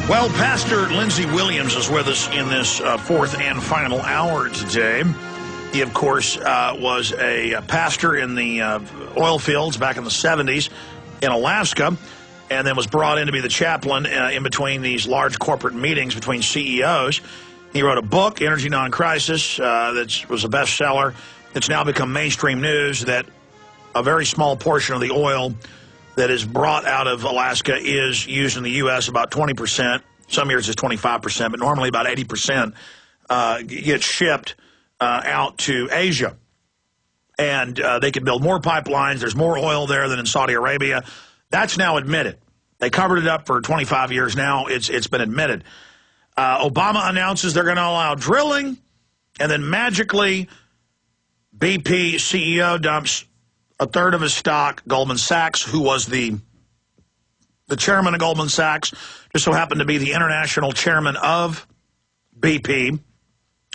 Well, Pastor Lindsey Williams is with us in this fourth and final hour today. He, of course, was a pastor in the oil fields back in the 70s in Alaska, and then was brought in to be the chaplain in between these large corporate meetings between CEOs. He wrote a book, Energy Non-Crisis, that was a bestseller. It's now become mainstream news that a very small portion of the oil that is brought out of Alaska is used in the U.S., about 20%. Some years it's 25%, but normally about 80% gets shipped out to Asia. And they can build more pipelines. There's more oil there than in Saudi Arabia. That's now admitted. They covered it up for 25 years now. It's been admitted. Obama announces they're going to allow drilling, and then magically BP CEO dumps a third of his stock. Goldman Sachs, who was the chairman of Goldman Sachs, just so happened to be the international chairman of BP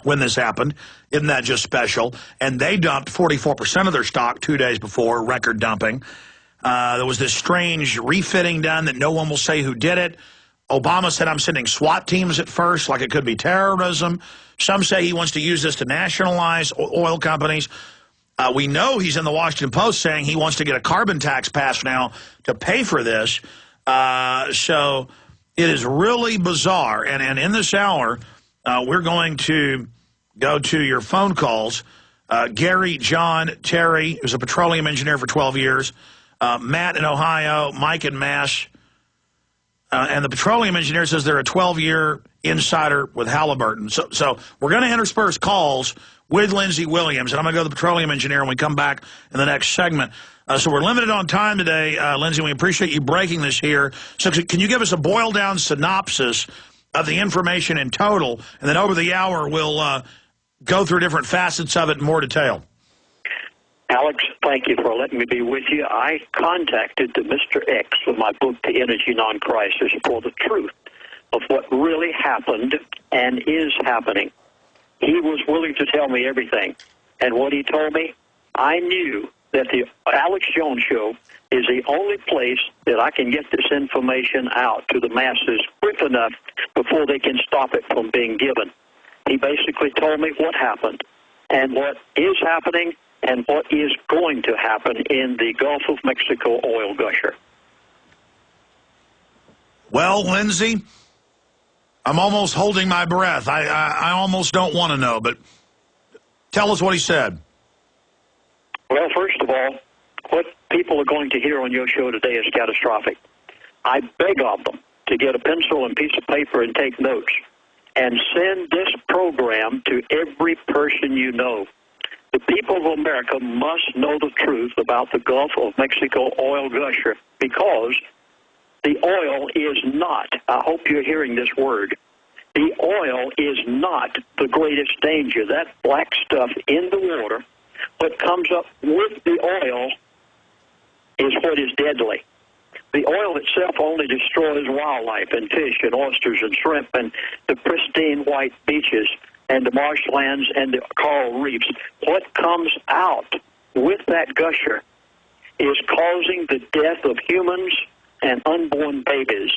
when this happened. Isn't that just special? And they dumped 44% of their stock 2 days before, record dumping. There was this strange refitting done that no one will say who did it. Obama said, I'm sending SWAT teams at first, like it could be terrorism. Some say he wants to use this to nationalize oil companies. We know he's in the Washington Post saying he wants to get a carbon tax passed now to pay for this. So it is really bizarre. And in this hour, we're going to go to your phone calls. Gary, John, Terry, who's a petroleum engineer for 12 years, Matt in Ohio, Mike in Mass. And the petroleum engineer says they're a 12-year insider with Halliburton. So we're going to intersperse calls with Lindsey Williams, and I'm going to go to the petroleum engineer when we come back in the next segment. So we're limited on time today, Lindsey. We appreciate you breaking this here. So can you give us a boiled-down synopsis of the information in total, and then over the hour we'll go through different facets of it in more detail? Alex, thank you for letting me be with you. I contacted the Mr. X with my book, The Energy Non-Crisis, for the truth of what really happened and is happening. He was willing to tell me everything. And what he told me, I knew that the Alex Jones Show is the only place that I can get this information out to the masses quick enough before they can stop it from being given. He basically told me what happened and what is happening and what is going to happen in the Gulf of Mexico oil gusher. Well, Lindsey, I'm almost holding my breath. I almost don't want to know, but tell us what he said. Well, first of all, what people are going to hear on your show today is catastrophic. I beg of them to get a pencil and piece of paper and take notes and send this program to every person you know. The people of America must know the truth about the Gulf of Mexico oil gusher, because the oil is not, I hope you're hearing this word, the oil is not the greatest danger. That black stuff in the water, what comes up with the oil is what is deadly. The oil itself only destroys wildlife and fish and oysters and shrimp and the pristine white beaches and the marshlands and the coral reefs. What comes out with that gusher is causing the death of humans and unborn babies.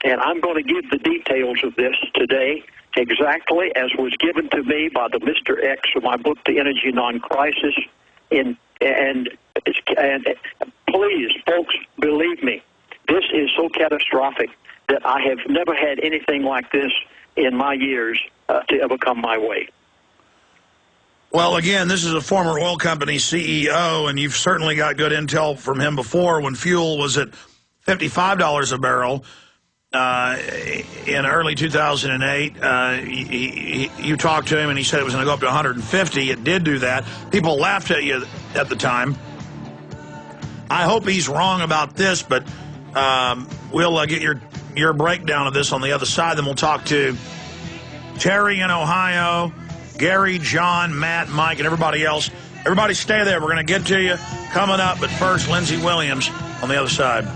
And I'm going to give the details of this today exactly as was given to me by the Mr. X of my book, The Energy Non-Crisis. And please, folks, believe me, this is so catastrophic that I have never had anything like this in my years to ever come my way. Well, again, this is a former oil company CEO, and you've certainly got good intel from him before when fuel was at $55 a barrel in early 2008. You talked to him, and he said it was going to go up to 150. It did do that. People laughed at you at the time. I hope he's wrong about this, but we'll get your breakdown of this on the other side. Then we'll talk to Terry in Ohio, Gary, John, Matt, Mike, and everybody else. Everybody stay there. We're going to get to you coming up. But first, Lindsey Williams on the other side.